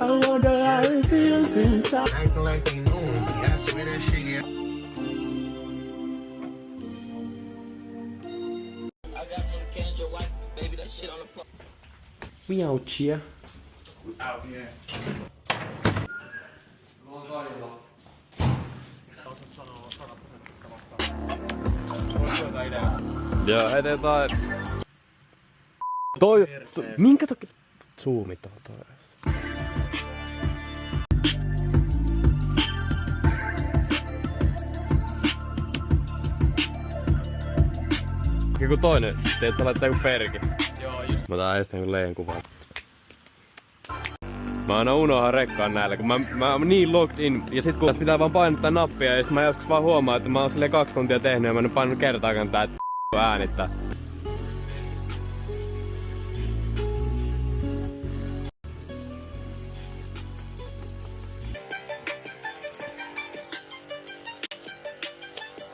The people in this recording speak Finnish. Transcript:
I wonder how it feels inside. Acting like they know me. I swear that shit get. I got from Kendra, watch the baby, that shit on the floor. We out here. Out here. Joo, eteenpäin. Minkä takia zoomitaan toi? Joku toinen, teet sä laittaa joku perki. Joo, just. Mä otan edes joku leijan kuvan. Mä aina unohan rekkaan näillä, kun mä oon niin logged in. Ja sit kun tässä pitää vaan painattaa nappia ja sit mä joskus vaan huomaan, että mä oon silleen 2 tuntia tehnyt ja mä en oo painanut kertaakaan tää äänittää.